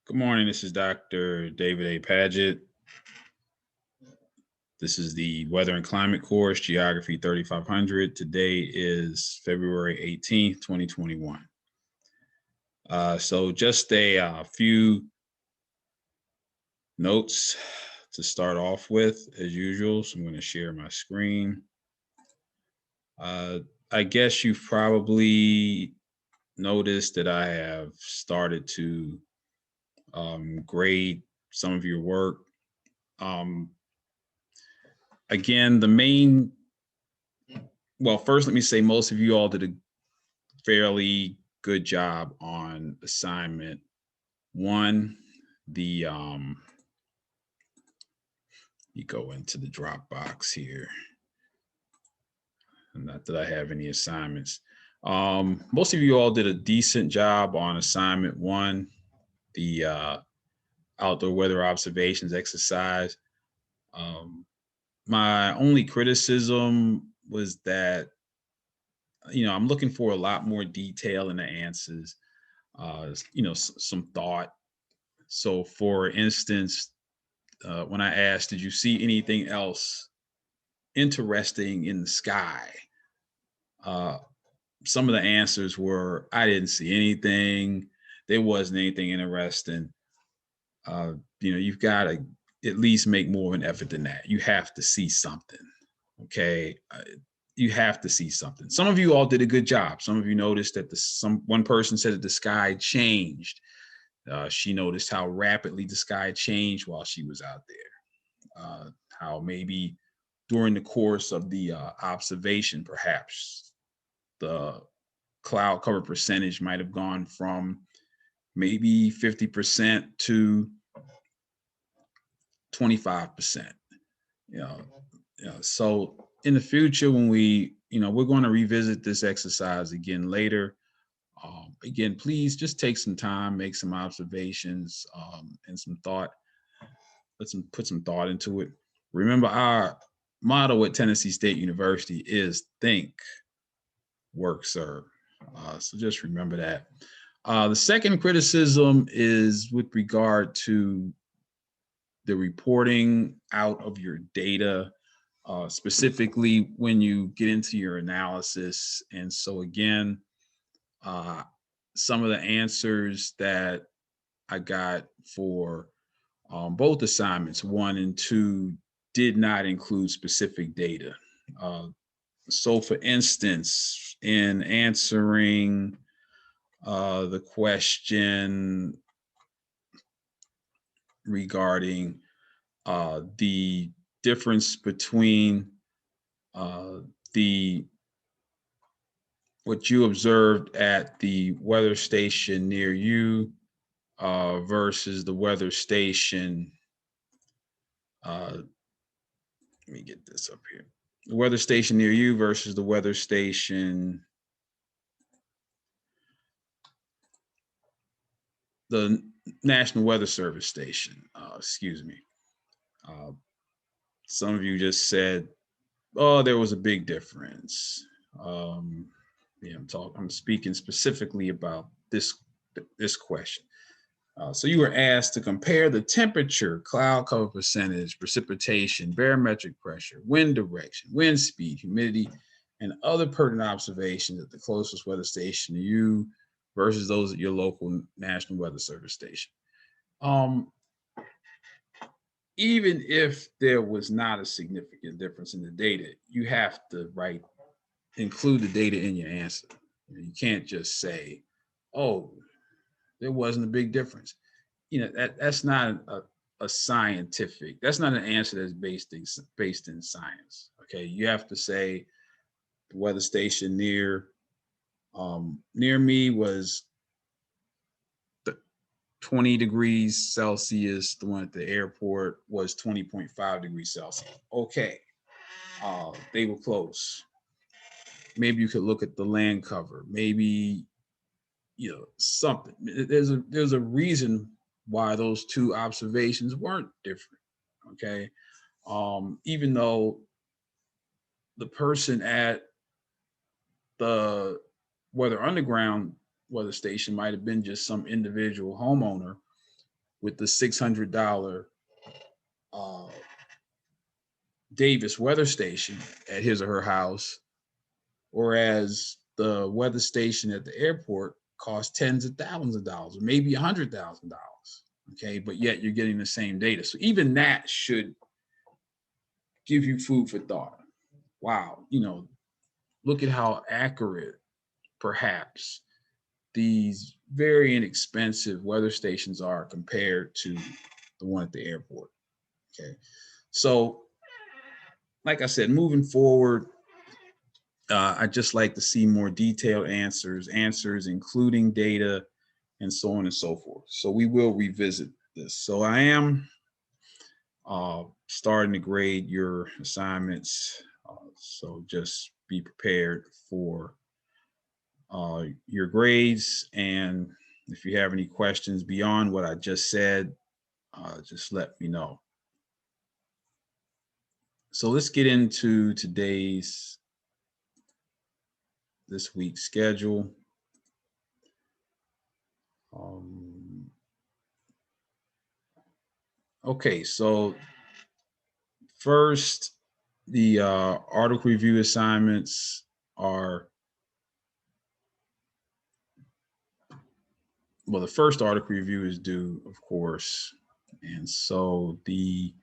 Good morning. This is Dr. David A. Padgett. This is the Weather and Climate course, Geography 3500. Today is February 18th, 2021. So just a few notes to start off with, as usual. So I'm going to share my screen. I guess you've probably noticed that I have started to grade some of your work. Again, first let me say most of you all did a fairly good job on assignment one. You go into the Dropbox here. Not that I have any assignments. Most of you all did a decent job on assignment one, the outdoor weather observations exercise. My only criticism was that, I'm looking for a lot more detail in the answers, some thought. So for instance, when I asked, did you see anything else interesting in the sky? Some of the answers were, I didn't see anything. There wasn't anything interesting. You've got to at least make more of an effort than that. You have to see something. Okay. You have to see something. Some of you all did a good job. Some of you noticed that one person said that the sky changed. She noticed how rapidly the sky changed while she was out there. How maybe during the course of the observation, perhaps the cloud cover percentage might have gone from maybe 50% to 25%. So in the future, when we're going to revisit this exercise again later. Again, please just take some time, make some observations, and some thought. Put some thought into it. Remember, our motto at Tennessee State University is think, work, serve. So just remember that. The second criticism is with regard to the reporting out of your data, specifically when you get into your analysis. And so again, some of the answers that I got for both assignments, 1 and 2, did not include specific data. So for instance, in answering the question regarding the difference between what you observed at the weather station near you versus the weather station. Let me get this up here. The weather station near you versus the weather station, the National Weather Service station, excuse me. Some of you just said, oh, there was a big difference. I'm speaking specifically about this question. So you were asked to compare the temperature, cloud cover percentage, precipitation, barometric pressure, wind direction, wind speed, humidity, and other pertinent observations at the closest weather station to you versus those at your local National Weather Service station. Even if there was not a significant difference in the data, you have to include the data in your answer. You can't just say, oh, there wasn't a big difference. That's not a scientific, that's not an answer that's based in science. Okay, you have to say the weather station near me was 20 degrees Celsius. The one at the airport was 20.5 degrees Celsius. Okay, they were close. Maybe you could look at the land cover. Maybe something. There's a reason why those two observations weren't different. Okay, even though the person at the Weather Underground weather station might have been just some individual homeowner, with the $600 Davis weather station at his or her house, whereas the weather station at the airport costs tens of thousands of dollars, or maybe $100,000. Okay, but yet you're getting the same data. So even that should give you food for thought. Wow, look at how accurate perhaps these very inexpensive weather stations are compared to the one at the airport. Okay, so like I said, moving forward, I'd just like to see more detailed answers including data and so on and so forth. So we will revisit this. So I am starting to grade your assignments. So just be prepared for your grades. And if you have any questions beyond what I just said, just let me know. So let's get into this week's schedule. Okay, so first, the article review assignments are, well, the first article review is due, of course. And so the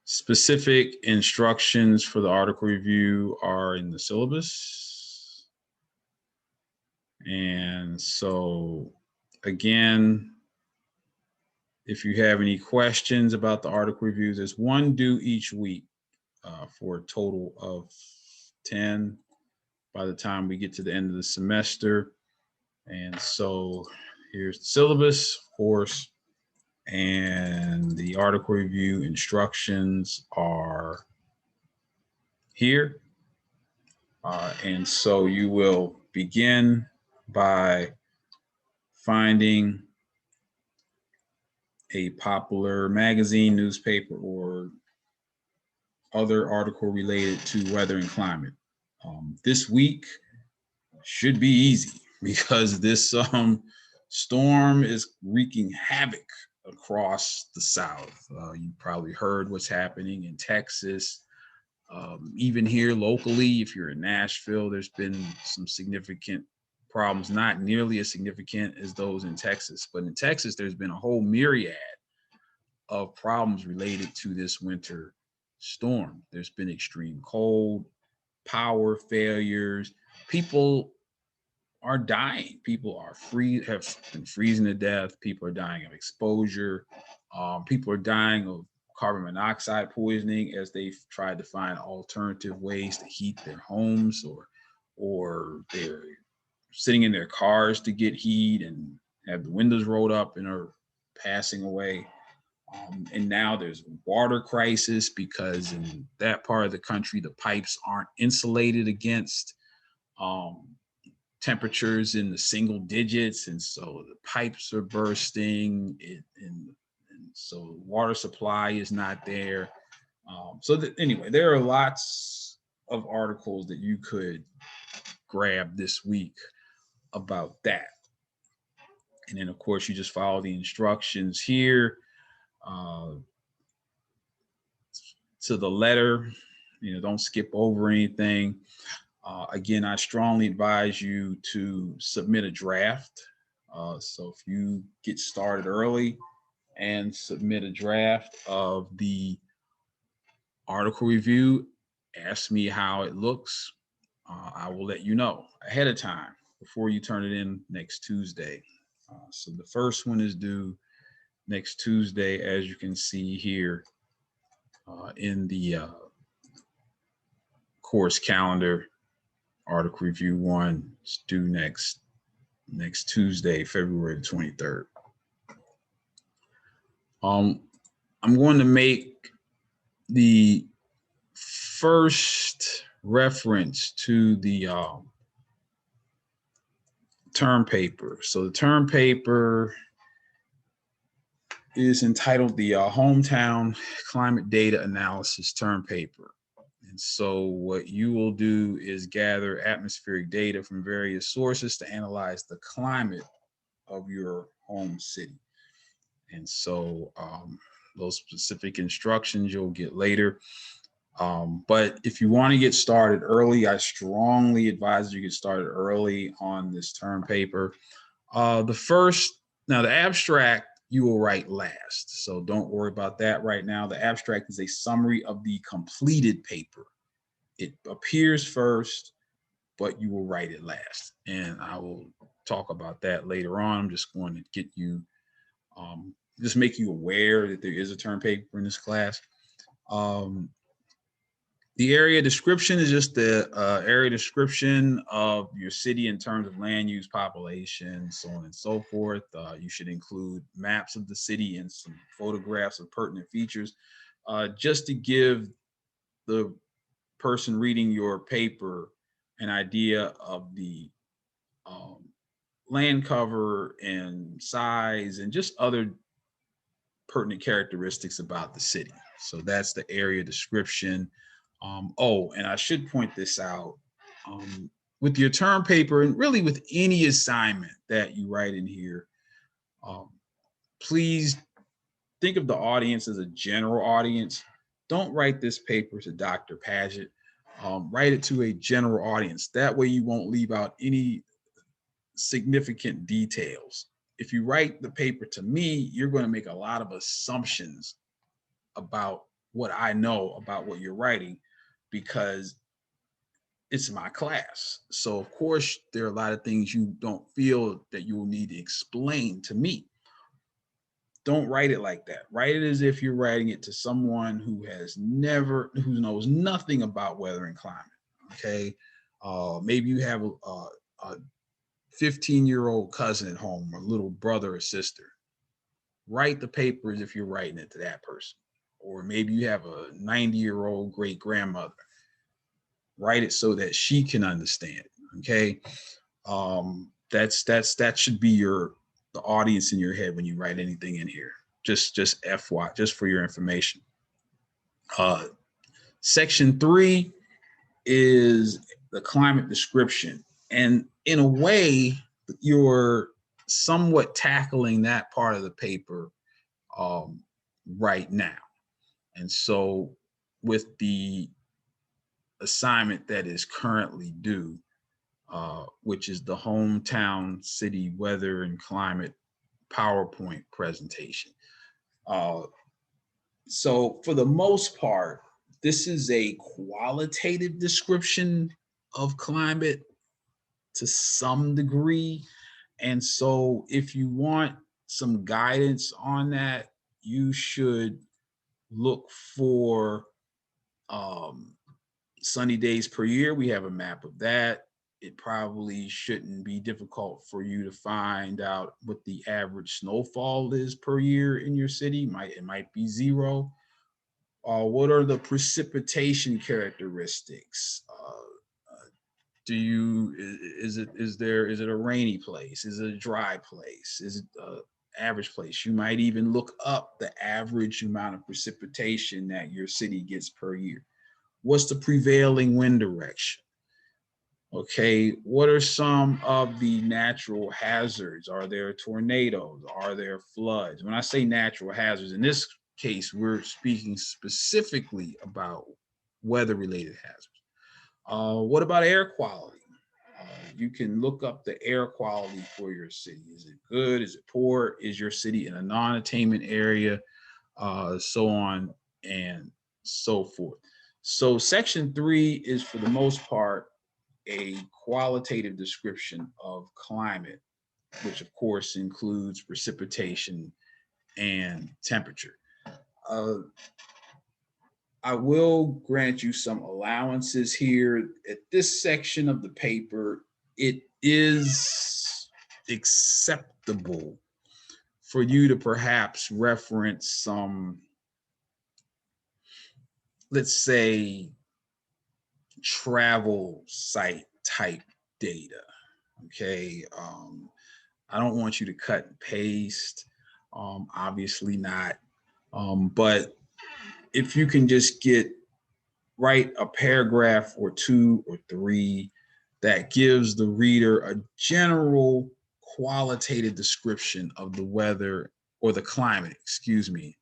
specific instructions for the article review are in the syllabus. And so, again, if you have any questions about the article review, there's one due each week for a total of 10 by the time we get to the end of the semester. And so here's the syllabus, of course, and the article review instructions are here. And so you will begin by finding a popular magazine, newspaper, or other article related to weather and climate. This week should be easy because this storm is wreaking havoc across the South. You probably heard what's happening in Texas. Even here locally, if you're in Nashville, there's been some significant problems, not nearly as significant as those in Texas. But in Texas, there's been a whole myriad of problems related to this winter storm. There's been extreme cold, power failures. People are dying. People have been freezing to death. People are dying of exposure. People are dying of carbon monoxide poisoning as they've tried to find alternative ways to heat their homes, or they're sitting in their cars to get heat and have the windows rolled up and are passing away. And now there's a water crisis because in that part of the country, the pipes aren't insulated against temperatures in the single digits. And so the pipes are bursting and so water supply is not there. Anyway, there are lots of articles that you could grab this week about that. And then, of course, you just follow the instructions here to the letter. Don't skip over anything. Again, I strongly advise you to submit a draft. So if you get started early and submit a draft of the article review, ask me how it looks. I will let you know ahead of time before you turn it in next Tuesday. So the first one is due next Tuesday, as you can see here in the course calendar. Article review 1 is due next Tuesday, February the 23rd. I'm going to make the first reference to the term paper. So the term paper is entitled the Hometown Climate Data Analysis Term Paper. And so what you will do is gather atmospheric data from various sources to analyze the climate of your home city. And so those specific instructions you'll get later. But if you want to get started early, I strongly advise you get started early on this term paper. Now the abstract you will write last. So don't worry about that right now. The abstract is a summary of the completed paper. It appears first, but you will write it last. And I will talk about that later on. I'm just going to get you, just make you aware that there is a term paper in this class. The area description is just the area description of your city in terms of land use, population, so on and so forth. You should include maps of the city and some photographs of pertinent features, just to give the person reading your paper an idea of the land cover and size and just other pertinent characteristics about the city. So that's the area description. And I should point this out, with your term paper and really with any assignment that you write in here, please think of the audience as a general audience. Don't write this paper to Dr. Padgett. Write it to a general audience. That way you won't leave out any significant details. If you write the paper to me, you're going to make a lot of assumptions about what I know about what you're writing, because it's my class. So of course, there are a lot of things you don't feel that you will need to explain to me. Don't write it like that. Write it as if you're writing it to someone who knows nothing about weather and climate. Okay. Maybe you have a 15-year-old cousin at home, or little brother or sister. Write the paper as if you're writing it to that person. Or maybe you have a 90-year-old great grandmother. Write it so that she can understand. Okay. That should be the audience in your head when you write anything in here. Just FY, just for your information. Section 3 is the climate description. And in a way, you're somewhat tackling that part of the paper right now. And so with the assignment that is currently due, which is the hometown city weather and climate PowerPoint presentation. So for the most part, this is a qualitative description of climate to some degree. And so if you want some guidance on that, you should look for sunny days per year. We have a map of that. It probably shouldn't be difficult for you to find out what the average snowfall is per year in your city. It might be 0. What are the precipitation characteristics? Is it a rainy place? Is it a dry place? Is it an average place? You might even look up the average amount of precipitation that your city gets per year. What's the prevailing wind direction? Okay, what are some of the natural hazards? Are there tornadoes? Are there floods? When I say natural hazards, in this case, we're speaking specifically about weather-related hazards. What about air quality? You can look up the air quality for your city. Is it good? Is it poor? Is your city in a non-attainment area? So on and so forth. So section 3 is, for the most part, a qualitative description of climate, which of course includes precipitation and temperature. I will grant you some allowances here. At this section of the paper, it is acceptable for you to perhaps reference some, let's say, travel site type data. Okay. I don't want you to cut and paste. Obviously not. But if you can just write a paragraph or 2 or 3 that gives the reader a general qualitative description of the weather or the climate, excuse me,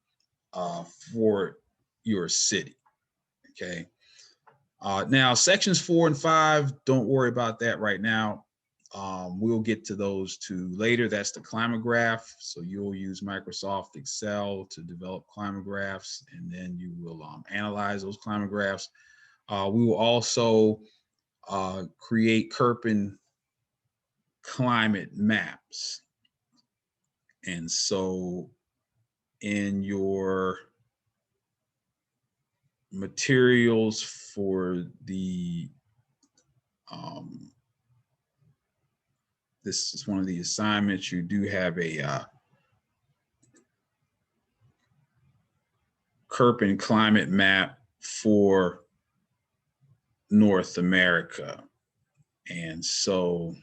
for your city. Okay. Now, sections 4 and 5, don't worry about that right now. We'll get to those two later. That's the climate graph. So you'll use Microsoft Excel to develop climate graphs, and then you will analyze those climate graphs. We will also create Kirpin climate maps. And so in your materials for the this is one of the assignments, you do have a Kirpin climate map for North America. And so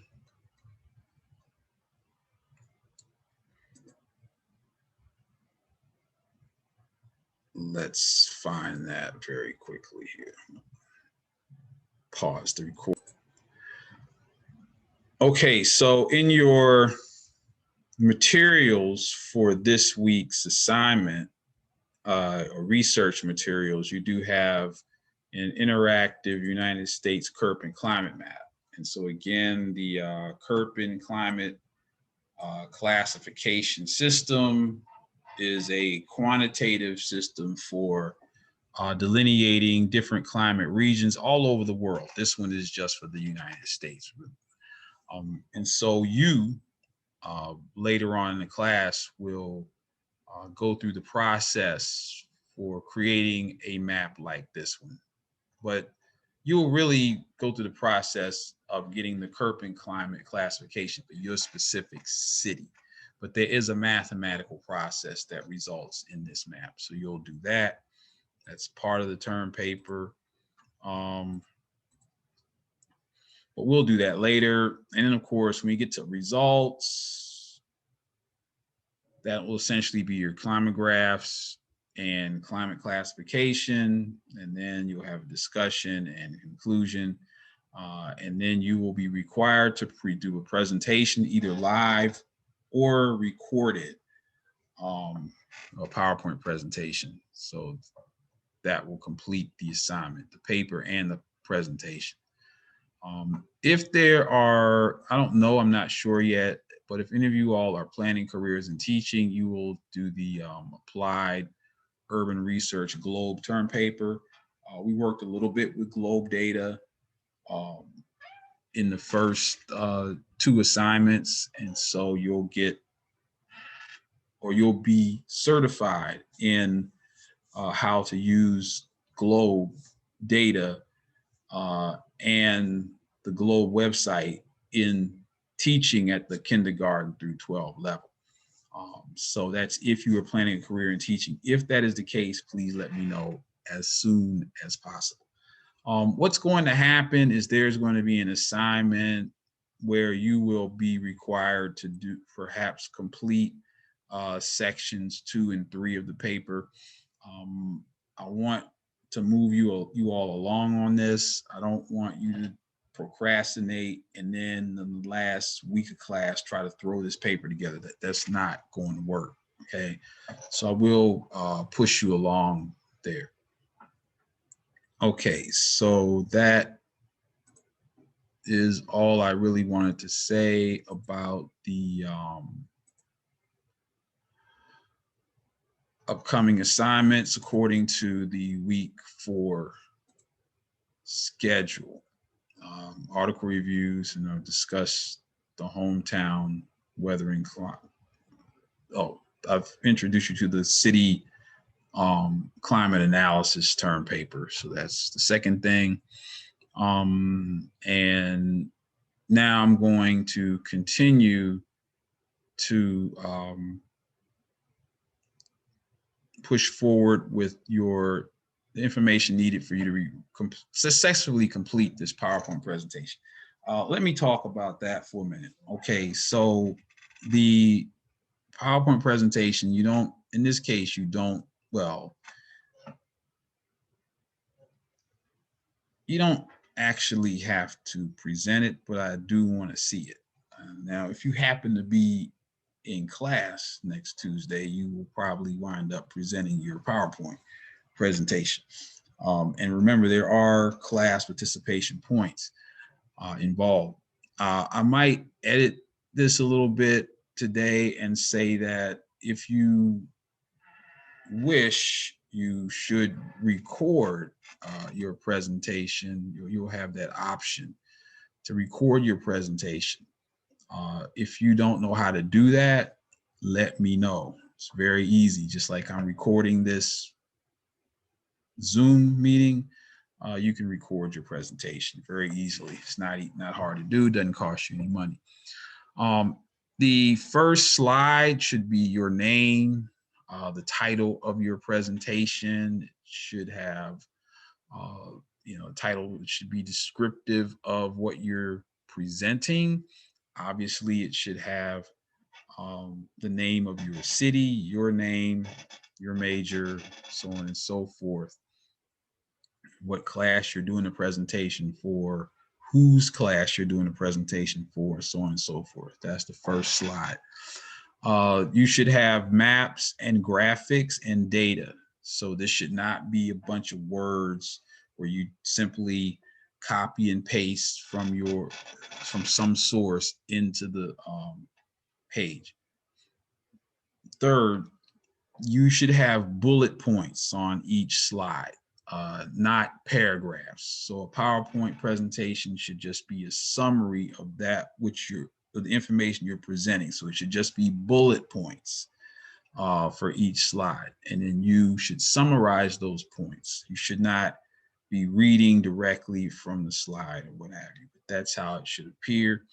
let's find that very quickly here. Pause the record. Okay, so in your materials for this week's assignment, or research materials, you do have an interactive United States Kirpin climate map. And so again, the Kirpin climate classification system is a quantitative system for delineating different climate regions all over the world. This one is just for the United States. And so you, later on in the class, will go through the process for creating a map like this one. But you'll really go through the process of getting the Kirpin climate classification for your specific city. But there is a mathematical process that results in this map. So you'll do that. That's part of the term paper. But we'll do that later. And then, of course, when we get to results, that will essentially be your climate graphs and climate classification. And then you'll have a discussion and conclusion. And then you will be required to do a presentation, either live or recorded, a PowerPoint presentation. So that will complete the assignment, the paper and the presentation. If there are, I don't know, I'm not sure yet, but if any of you all are planning careers in teaching, you will do the applied urban research GLOBE term paper. We worked a little bit with GLOBE data in the first 2 assignments. And so you'll get, or you'll be certified in how to use GLOBE data and the GLOBE website in teaching at the kindergarten through 12 level. So that's if you are planning a career in teaching. If that is the case, please let me know as soon as possible. What's going to happen is there's going to be an assignment where you will be required to do perhaps complete sections 2 and 3 of the paper. I want to move you all along on this. I don't want you to procrastinate and then in the last week of class try to throw this paper together. That's not going to work. Okay, so I will push you along there. Okay, so that is all I really wanted to say about the upcoming assignments according to the week 4 schedule. Article reviews, discuss the hometown weathering climate. Oh, I've introduced you to the city climate analysis term paper. So that's the second thing. And now I'm going to continue to push forward with the information needed for you to successfully complete this PowerPoint presentation. Let me talk about that for a minute. Okay, so the PowerPoint presentation, in this case, you don't actually have to present it, but I do want to see it. Now, if you happen to be in class next Tuesday, you will probably wind up presenting your PowerPoint presentation. And remember, there are class participation points involved. I might edit this a little bit today and say that if you wish, you should record your presentation. You'll have that option to record your presentation. If you don't know how to do that, let me know. It's very easy. Just like I'm recording this Zoom meeting, you can record your presentation very easily. It's not hard to do. Doesn't cost you any money. The first slide should be your name, the title of your presentation. It should have, title. It should be descriptive of what you're presenting. Obviously, it should have the name of your city, your name, your major, so on and so forth. What class you're doing the presentation for, whose class you're doing the presentation for, so on and so forth. That's the first slide. You should have maps and graphics and data. So this should not be a bunch of words where you simply copy and paste from some source into the page. Third, you should have bullet points on each slide, not paragraphs. So a PowerPoint presentation should just be a summary of the information you're presenting. So it should just be bullet points for each slide. And then you should summarize those points. You should not be reading directly from the slide or what have you, but that's how it should appear.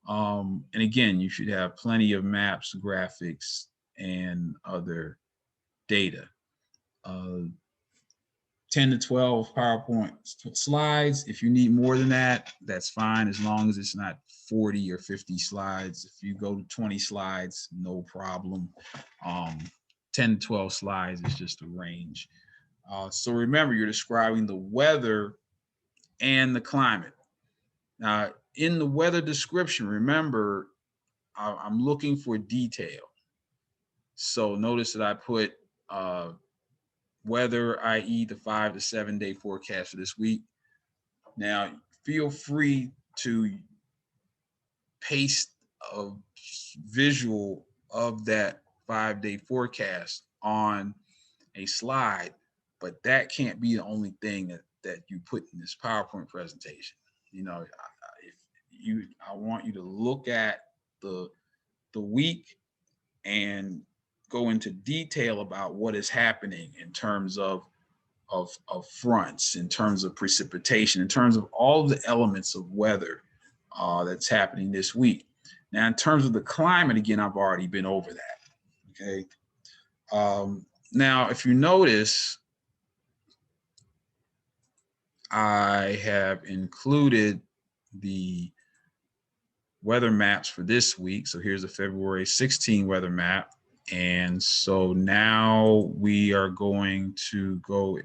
And again, you should have plenty of maps, graphics, and other data. 10 to 12 PowerPoint slides. If you need more than that, that's fine, as long as it's not 40 or 50 slides. If you go to 20 slides, no problem. 10 to 12 slides is just a range. So remember, you're describing the weather and the climate. Now, in the weather description, remember, I'm looking for detail. So notice that I put weather, i.e. the 5 to 7 day forecast for this week. Now, feel free to paste a visual of that 5-day forecast on a slide, but that can't be the only thing that you put in this PowerPoint presentation. I want you to look at the week and go into detail about what is happening in terms of fronts, in terms of precipitation, in terms of all of the elements of weather that's happening this week. Now, in terms of the climate, again, I've already been over that, okay? Now, if you notice, I have included the weather maps for this week. So here's the February 16 weather map. And so now we are going to go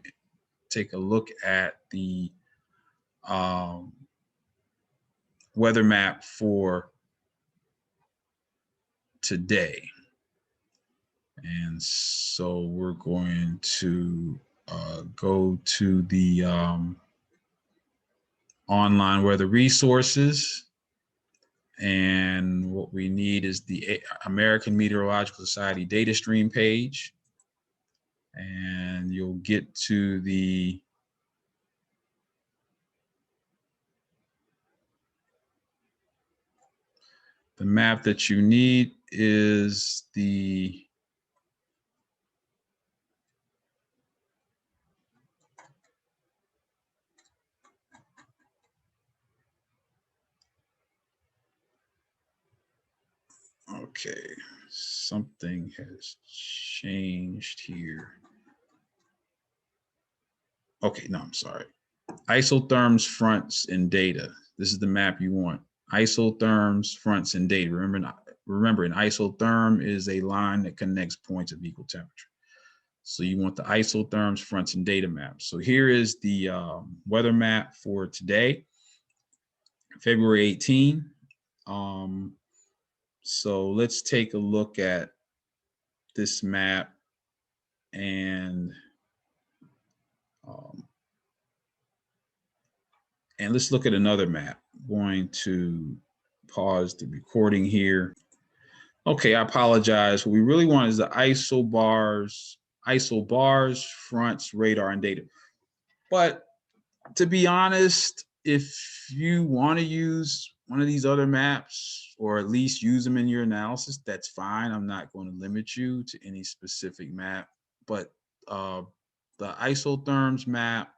take a look at the weather map for today. And so we're going to go to the online weather resources. And what we need is the American Meteorological Society data stream page. And you'll get to the map that you need is the okay, something has changed here. Okay, no, I'm sorry. Isotherms, fronts, and data. This is the map you want. Isotherms, fronts, and data. Remember, an isotherm is a line that connects points of equal temperature. So you want the isotherms, fronts, and data map. So here is the weather map for today, February 18. So let's take a look at this map, and um, and let's look at another map. I'm going to pause the recording here. Okay, I apologize. What we really want is the isobars, fronts, radar, and data. But to be honest, if you want to use one of these other maps, or at least use them in your analysis, that's fine. I'm not going to limit you to any specific map. But the isotherms map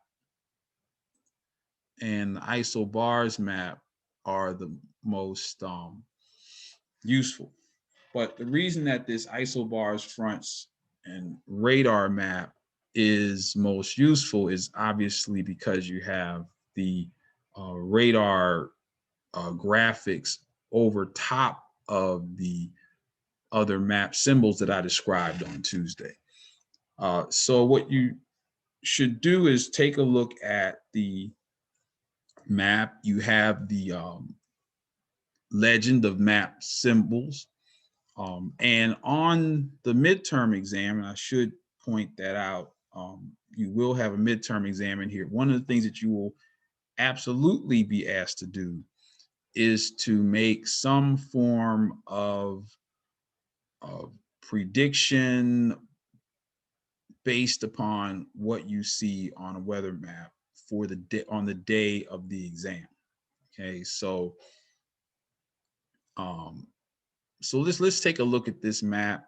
and the isobars map are the most useful. But the reason that this isobars, fronts, and radar map is most useful is obviously because you have the radar graphics over top of the other map symbols that I described on Tuesday. So what you should do is take a look at the map. You have the legend of map symbols. And on the midterm exam, and I should point that out, you will have a midterm exam in here. One of the things that you will absolutely be asked to do is to make some form of prediction based upon what you see on a weather map for the day, on the day of the exam. Okay, so um, so let's take a look at this map.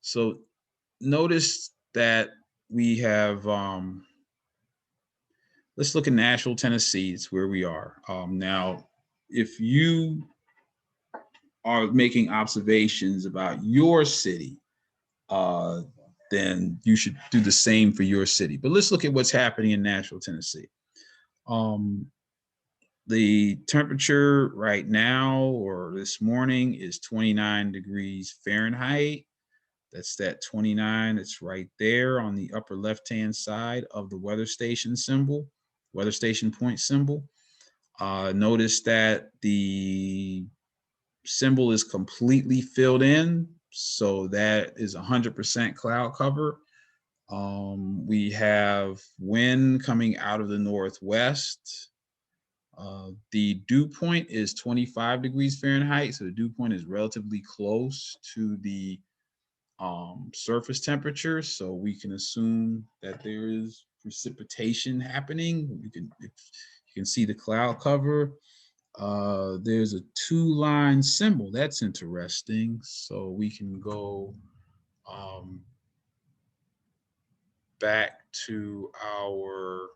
So notice that we have let's look at Nashville, Tennessee. It's where we are now. If you are making observations about your city, uh, then you should do the same for your city. But let's look at what's happening in Nashville, Tennessee. Um, the temperature right now or this morning is 29 degrees Fahrenheit. That's that 29. It's right there on the upper left-hand side of the weather station symbol, weather station point symbol. Notice that the symbol is completely filled in. So that is 100% cloud cover. We have wind coming out of the northwest. The dew point is 25 degrees Fahrenheit. So the dew point is relatively close to the surface temperature. So we can assume that there is precipitation happening. You can see the cloud cover. There's a two-line symbol. That's interesting. So we can go back to our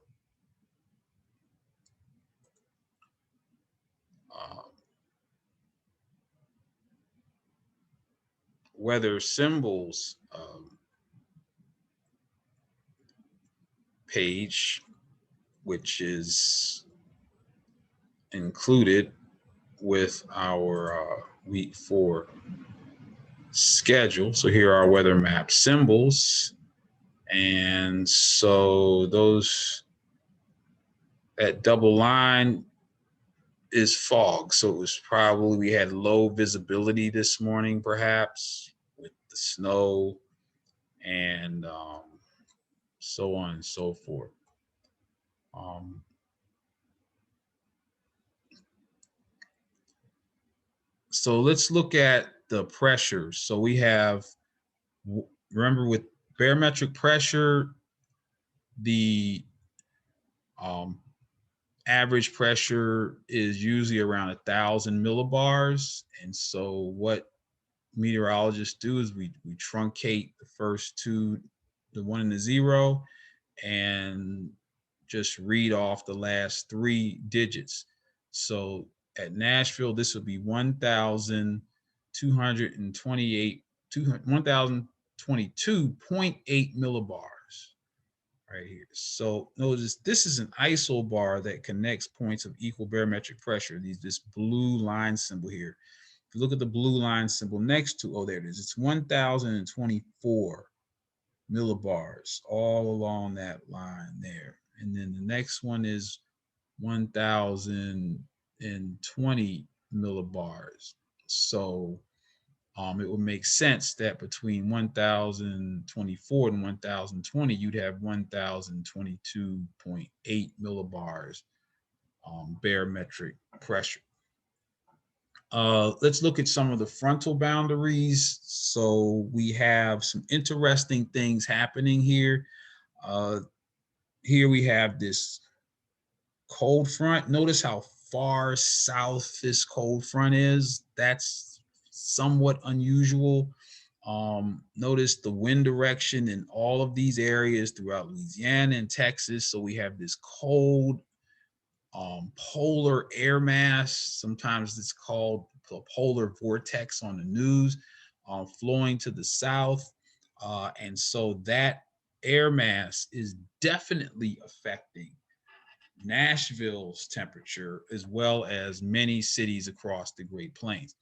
weather symbols page, which is included with our week 4 schedule. So here are weather map symbols. And so that double line is fog. So it was probably, we had low visibility this morning, perhaps with the snow and so on and so forth. So let's look at the pressures. So we have, remember with barometric pressure, the average pressure is usually around 1,000 millibars. And so what meteorologists do is we truncate the first two, the 1 and the 0, and just read off the last 3 digits. So at Nashville, this would be 1,022.8 millibars right here. So notice this is an isobar that connects points of equal barometric pressure. This blue line symbol here. If you look at the blue line symbol next to, oh, there it is. It's 1,024 millibars all along that line there. And then the next one is 1,020 millibars. So it would make sense that between 1024 and 1020, you'd have 1022.8 millibars barometric pressure. Let's look at some of the frontal boundaries. So we have some interesting things happening here. Here we have this cold front. Notice how far south this cold front is. That's somewhat unusual. Notice the wind direction in all of these areas throughout Louisiana and Texas. So we have this cold polar air mass. Sometimes it's called the polar vortex on the news, flowing to the south. And so that air mass is definitely affecting Nashville's temperature, as well as many cities across the Great Plains.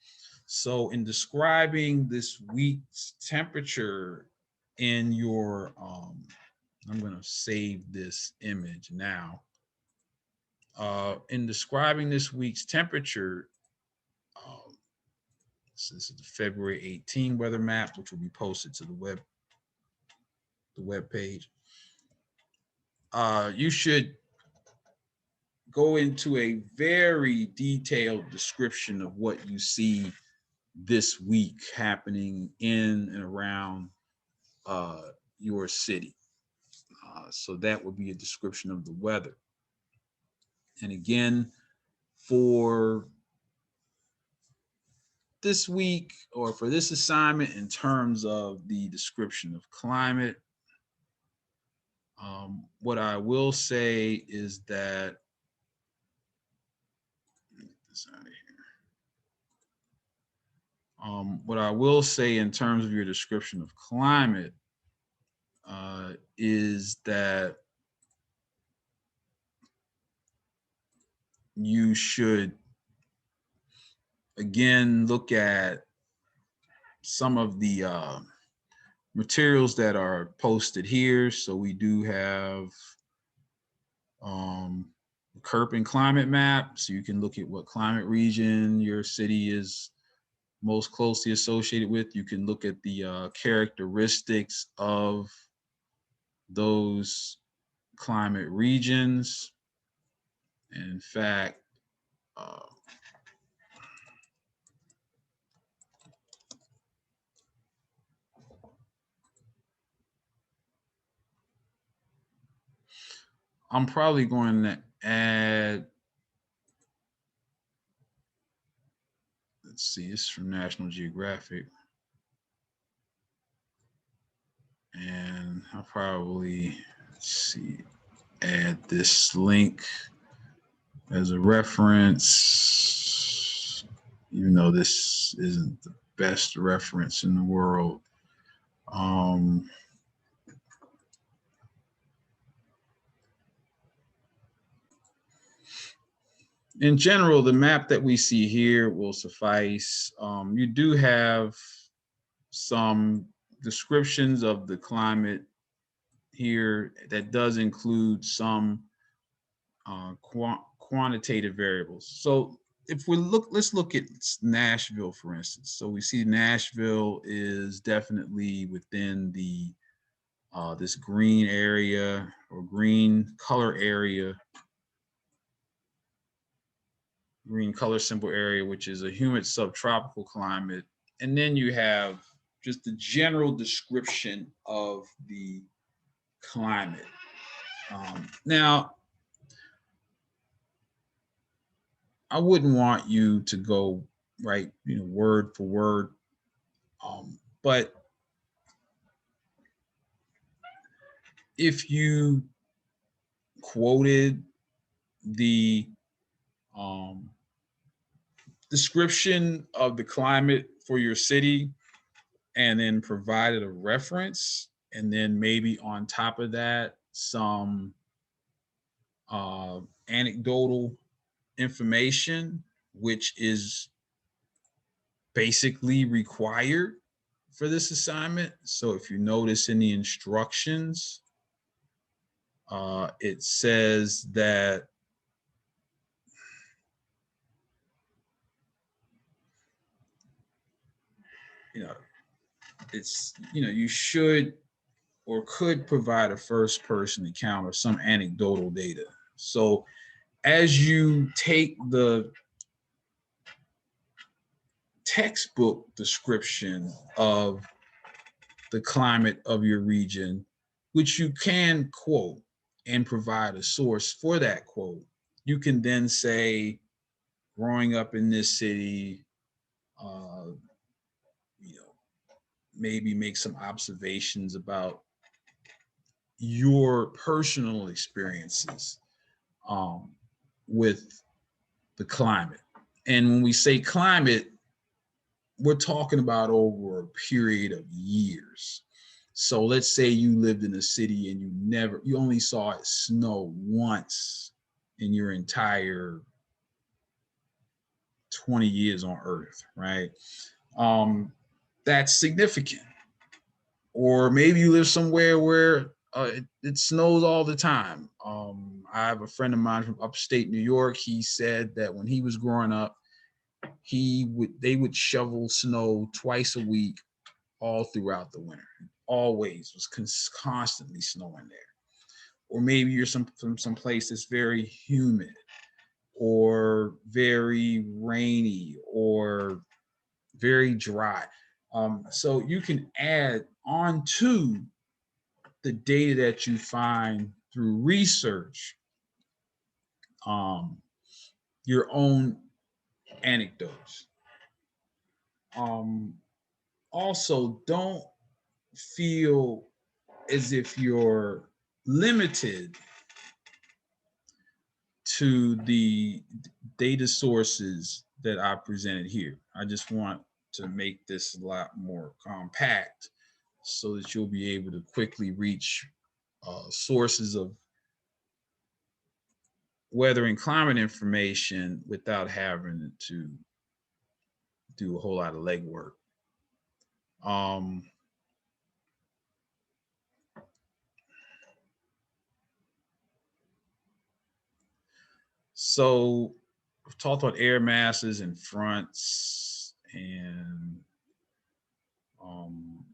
So in describing this week's temperature in your, I'm going to save this image now. In describing this week's temperature, this is the February 18 weather map, which will be posted to the web page. You should go into a very detailed description of what you see this week happening in and around your city. So that would be a description of the weather. And again, for this week or for this assignment, in terms of the description of climate, what I will say is that, get this out of here. What I will say in terms of your description of climate is that you should, again, look at some of the materials that are posted here. So we do have Köppen climate map. So you can look at what climate region your city is most closely associated with. You can look at the characteristics of those climate regions. And in fact, I'm probably going to add, let's see, this is from National Geographic. And I'll probably, let's see, add this link as a reference, even though this isn't the best reference in the world. In general, the map that we see here will suffice. You do have some descriptions of the climate here that does include some quantitative variables. So if we look, let's look at Nashville, for instance. So we see Nashville is definitely within the this green area or green color area, green color symbol area, which is a humid subtropical climate. And then you have just the general description of the climate. Now, I wouldn't want you to go right, word for word, but if you quoted the description of the climate for your city and then provided a reference, and then maybe on top of that some anecdotal information, which is basically required for this assignment. So if you notice in the instructions, it says that you know, you should or could provide a first person account or some anecdotal data. So as you take the textbook description of the climate of your region, which you can quote and provide a source for that quote, you can then say, growing up in this city, uh, you know, maybe make some observations about your personal experiences um, with the climate. And when we say climate, we're talking about over a period of years. So let's say you lived in a city and you only saw it snow once in your entire 20 years on Earth, right? Um, that's significant. Or maybe you live somewhere where it snows all the time. I have a friend of mine from upstate New York. He said that when he was growing up, they would shovel snow twice a week all throughout the winter. Always was constantly snowing there. Or maybe you're from some place that's very humid or very rainy or very dry. So you can add on to the data that you find through research, um, your own anecdotes. Um, Also, don't feel as if you're limited to the data sources that I presented here. I just want to make this a lot more compact so that you'll be able to quickly reach sources of weather and climate information without having to do a whole lot of legwork. Um, so we've talked about air masses and fronts and um,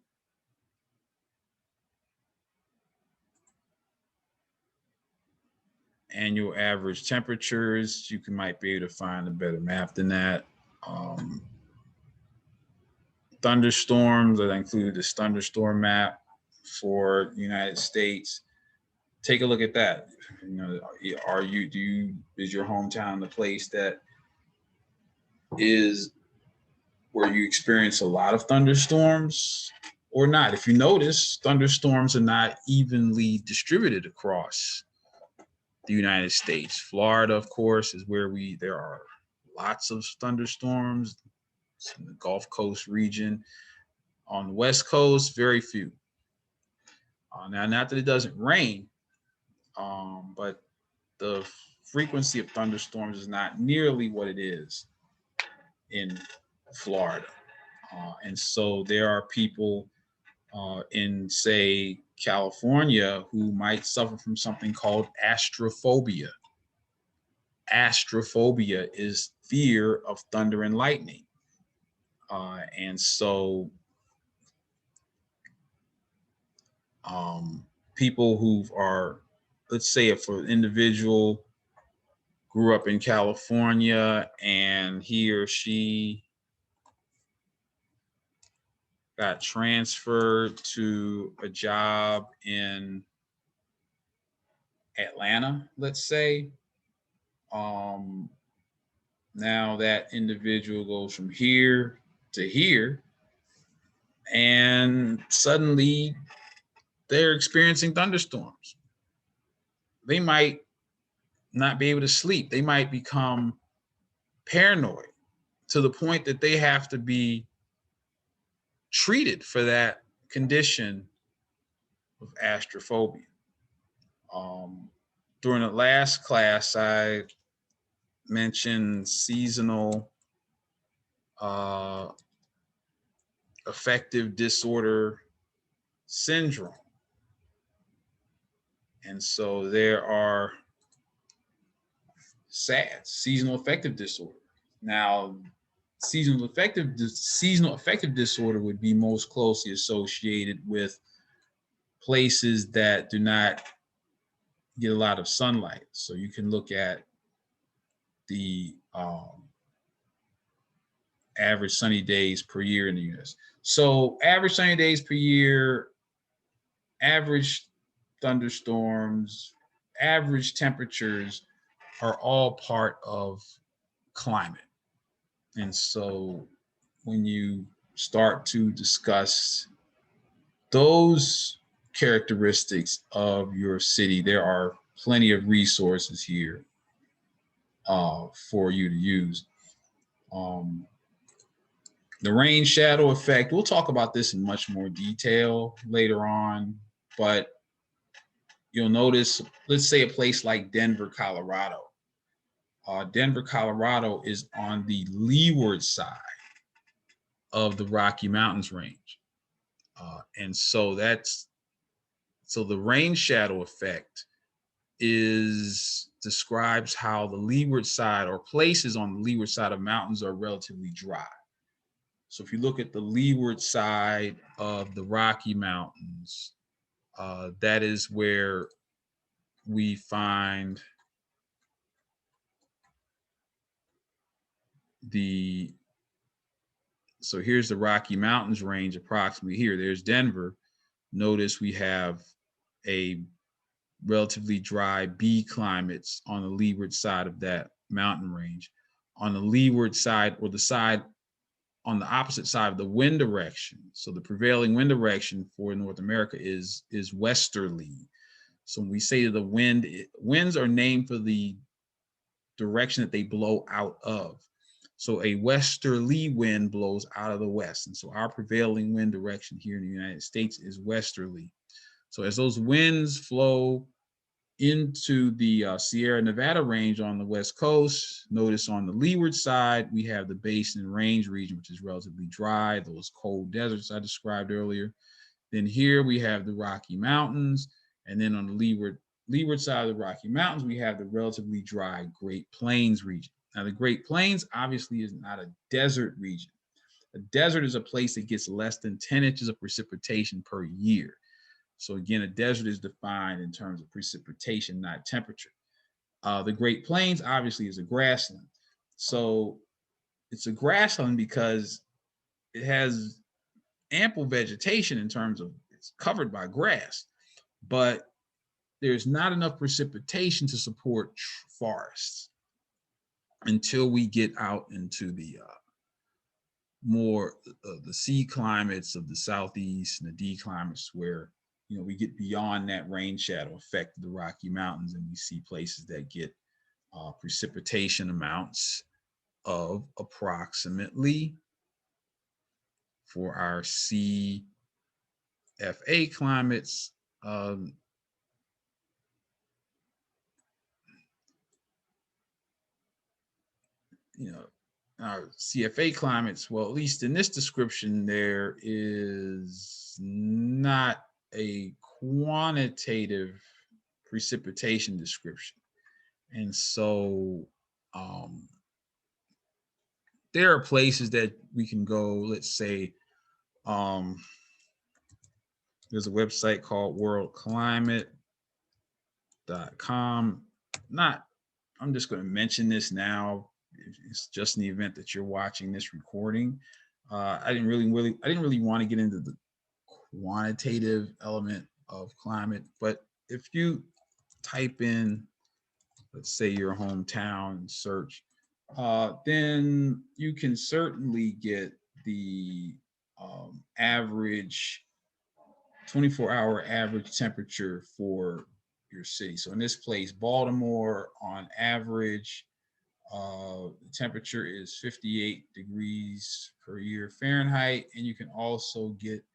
annual average temperatures. Might be able to find a better map than that. Um, Thunderstorms, that include this thunderstorm map for the United States. Take a look at that. Is your hometown the place that is where you experience a lot of thunderstorms or not? If you notice, thunderstorms are not evenly distributed across the United States. Florida, of course, is where there are lots of thunderstorms. It's in the Gulf Coast region. On the West Coast, very few. Now, not that it doesn't rain, but the frequency of thunderstorms is not nearly what it is in Florida. And so there are people in, say, California who might suffer from something called astrophobia. Astrophobia is fear of thunder and lightning. And so people who are, let's say if an individual grew up in California and he or she got transferred to a job in Atlanta, let's say, um, now that individual goes from here to here, and suddenly they're experiencing thunderstorms. They might not be able to sleep. They might become paranoid to the point that they have to be treated for that condition of astrophobia. Um, During the last class, I mentioned seasonal uh, affective disorder syndrome. And so there are SADS, seasonal affective disorder. Now, seasonal affective disorder would be most closely associated with places that do not get a lot of sunlight. So you can look at the average sunny days per year in the US. So average sunny days per year, average thunderstorms, average temperatures are all part of climate. And so when you start to discuss those characteristics of your city, there are plenty of resources here for you to use. The rain shadow effect, we'll talk about this in much more detail later on, but you'll notice, let's say a place like Denver, Colorado. Denver, Colorado is on the leeward side of the Rocky Mountains range. And so the rain shadow effect describes how the leeward side, or places on the leeward side of mountains, are relatively dry. So if you look at the leeward side of the Rocky Mountains, that is where we find so here's the Rocky Mountains range approximately here. There's Denver. Notice we have a relatively dry B climates on the leeward side of that mountain range. On the leeward side, or the side on the opposite side of the wind direction, so the prevailing wind direction for North America is westerly. So when we say the winds are named for the direction that they blow out of. So a westerly wind blows out of the west. And so our prevailing wind direction here in the United States is westerly. So as those winds flow into the Sierra Nevada range on the West Coast, notice on the leeward side, we have the Basin Range region, which is relatively dry, those cold deserts I described earlier. Then here we have the Rocky Mountains. And then on the leeward side of the Rocky Mountains, we have the relatively dry Great Plains region. Now, the Great Plains obviously is not a desert region. A desert is a place that gets less than 10 inches of precipitation per year. So again, a desert is defined in terms of precipitation, not temperature. The Great Plains obviously is a grassland. So it's a grassland because it has ample vegetation in terms of it's covered by grass, but there's not enough precipitation to support forests until we get out into the more the C climates of the Southeast and the D climates, where we get beyond that rain shadow effect of the Rocky Mountains, and we see places that get precipitation amounts of approximately, for our CFA climates, our CFA climates, well, at least in this description, there is not a quantitative precipitation description. And so there are places that we can go. Let's say there's a website called worldclimate.com. I'm just going to mention this now. It's just in the event that you're watching this recording. I didn't really want to get into the quantitative element of climate, but if you type in, let's say, your hometown and search, then you can certainly get the average 24-hour average temperature for your city. So in this place, Baltimore, on average, the temperature is 58 degrees per year Fahrenheit, and you can also get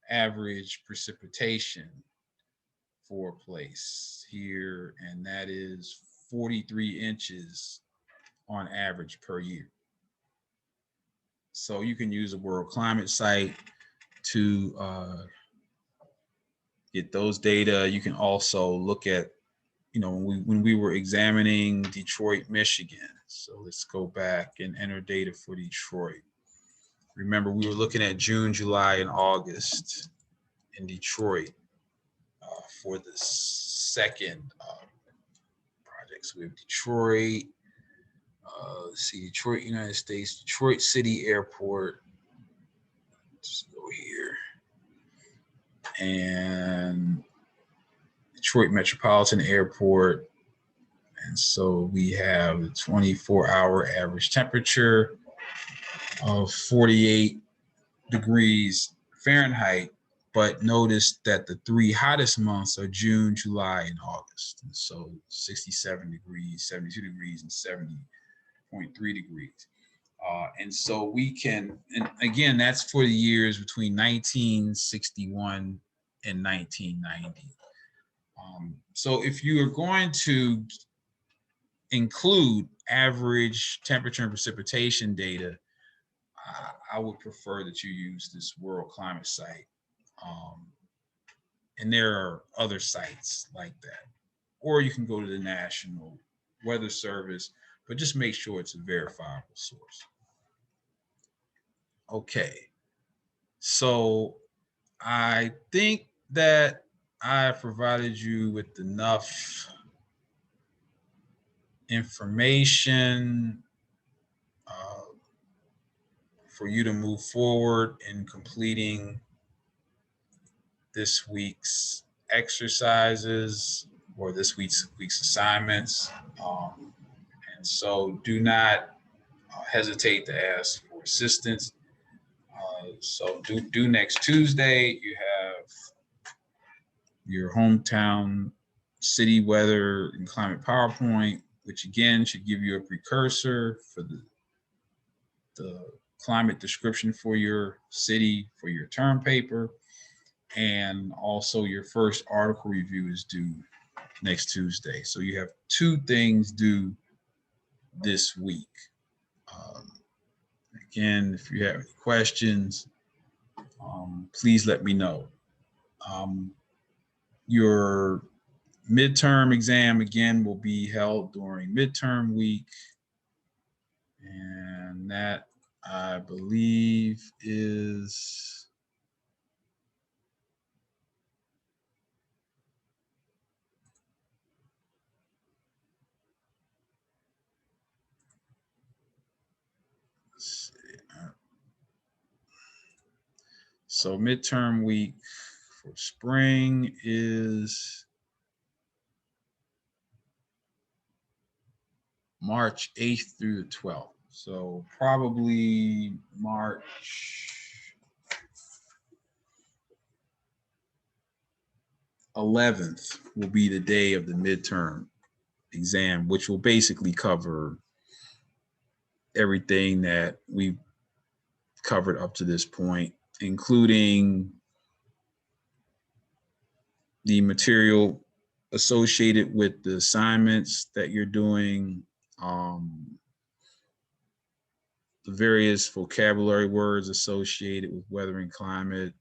average precipitation for a place here, and that is 43 inches on average per year. So you can use a World Climate site to get those data. You can also look at when we were examining Detroit, Michigan. So let's go back and enter data for Detroit. Remember, we were looking at June, July, and August in Detroit for the second project. So we have Detroit, let's see, Detroit, United States, Detroit City Airport. Let's go here. And Detroit Metropolitan Airport. And so we have the 24-hour average temperature of 48 degrees Fahrenheit, but notice that the three hottest months are June, July, and August. And so 67 degrees, 72 degrees, and 70.3 degrees. And so we can, and again, that's for the years between 1961 and 1990. So if you are going to include average temperature and precipitation data, I would prefer that you use this World Climate site. And there are other sites like that. Or you can go to the National Weather Service, but just make sure it's a verifiable source. Okay, so I think that I provided you with enough information for you to move forward in completing this week's exercises or this week's assignments. And so do not hesitate to ask for assistance. So due next Tuesday, you have your hometown city weather and climate PowerPoint, which again should give you a precursor for the climate description for your city, for your term paper. And also your first article review is due next Tuesday. So you have two things due this week. Again, if you have any questions, please let me know. Your midterm exam, again, will be held during midterm week. And that, I believe, is so midterm week for spring is March 8th through the 12th. So probably March 11th will be the day of the midterm exam, which will basically cover everything that we've covered up to this point, including the material associated with the assignments that you're doing, the various vocabulary words associated with weather and climate.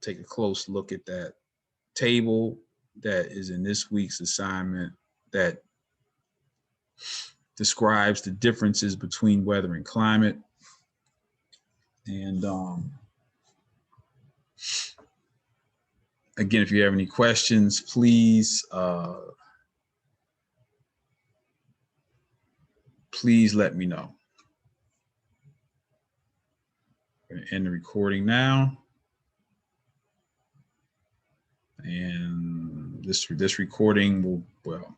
Take a close look at that table that is in this week's assignment that describes the differences between weather and climate. And again, if you have any questions, please let me know. I'm going to end the recording now. And this recording will, well,